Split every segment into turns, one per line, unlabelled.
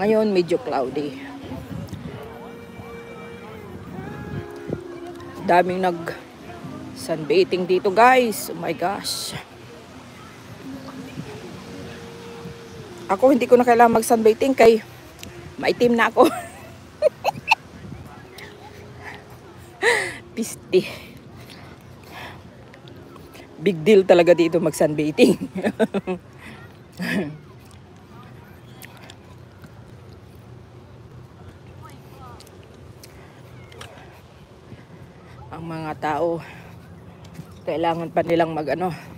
Ngayon, medyo cloudy. Daming sunbathing dito, guys. Oh my gosh. Ako, hindi ko na kailangan mag-sunbathing kay maitim na ako. Piste. Big deal talaga dito mag-sunbathing. Ang mga tao kailangan pa nilang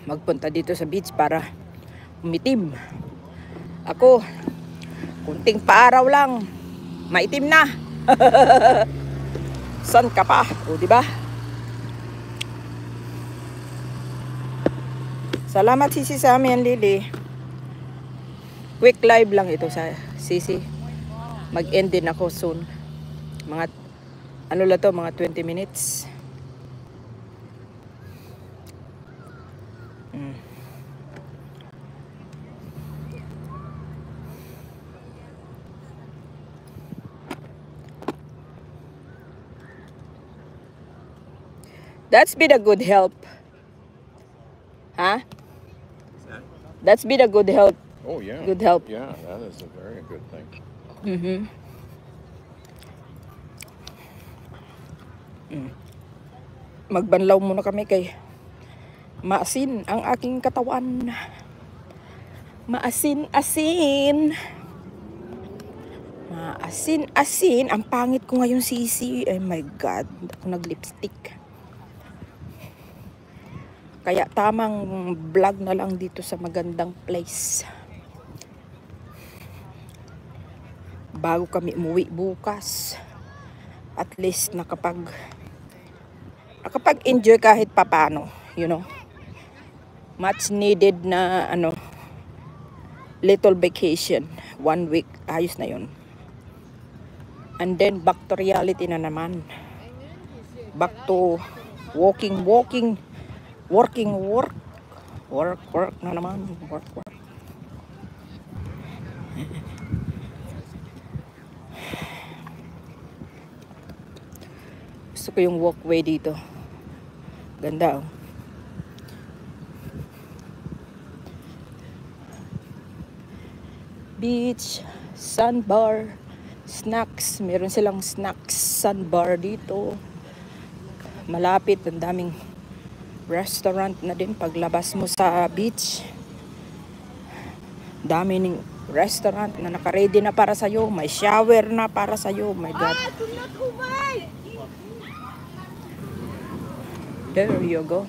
magpunta dito sa beach para umitim. Ako, kunting paaraw lang, maitim na. San ka pa? O, di ba? Salamat Sisi sa amin, Lily. Quick live lang ito sa Sisi. Mag-end din ako soon. Mga mga 20 minutes. That's been a good help. Huh? That's been a good help.
Oh, yeah.
Good help.
Yeah, that is a very good thing.
Magbanlaw muna kami kay maasin ang aking katawan. Maasin-asin. Maasin-asin. Ang pangit ko ngayon, Sisi. Oh my God. Ako nag-lipstick. Kaya tamang vlog na lang dito sa magandang place. Bago kami umuwi bukas. At least nakapag-enjoy kahit papano, you know. Much needed na little vacation. 1 week, ayos na yun. And then back to reality na naman. Back to working work na naman. Work. Gusto ko yung walkway dito. Ganda, oh. Beach, sandbar, snacks. Meron silang snacks, sandbar dito. Malapit, ang daming restaurant na din paglabas mo sa beach. Dami ning restaurant na naka-ready na para sa'yo. May shower na para sa'yo. Oh my God. There you go.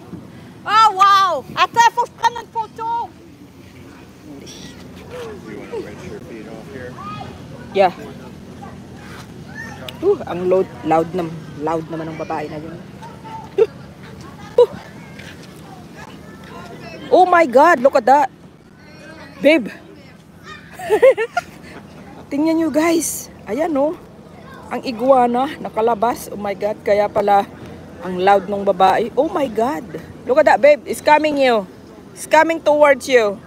Oh, wow! Ate, får skanna en foto!
You want to rinse your feet off here?
Yeah. Ang loud naman ng babae na yun. Oh my God, look at that. Babe. Tingnan nyo guys. Ayan oh. Ang iguana nakalabas. Oh my God, kaya pala ang loud ng babae. Oh my God. Look at that, babe. It's coming you. It's coming towards you.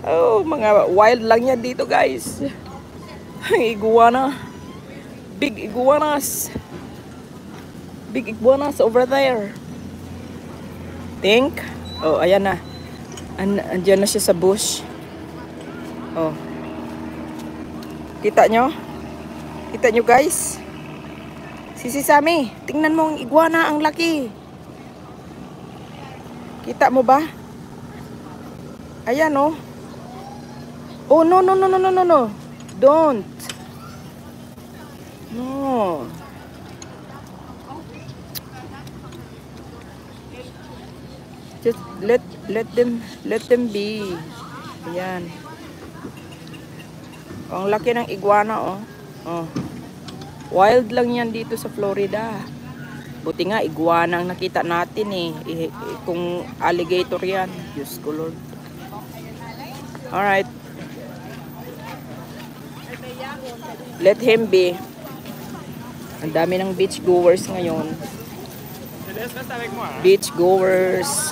Oh, mga wild lang yan dito guys. Ang iguana. Big iguanas. Big iguanas over there. Think. Oh, ayan na. Andiyan na siya sa bush. Oh. Kita nyo? Kita nyo guys? Sisi Sami, tingnan mo ang iguana, ang laki. Kita mo ba? Ayan oh. Oh, no. Don't. No. Just let them be. Ayan. Ang laki ng iguana oh. Oh. Wild lang yan dito sa Florida. Buti nga iguana ang nakita natin eh. Kung alligator yan, Diyos ko Lord. Alright. Let him be. Ang dami ng beach goers ngayon. Beach goers.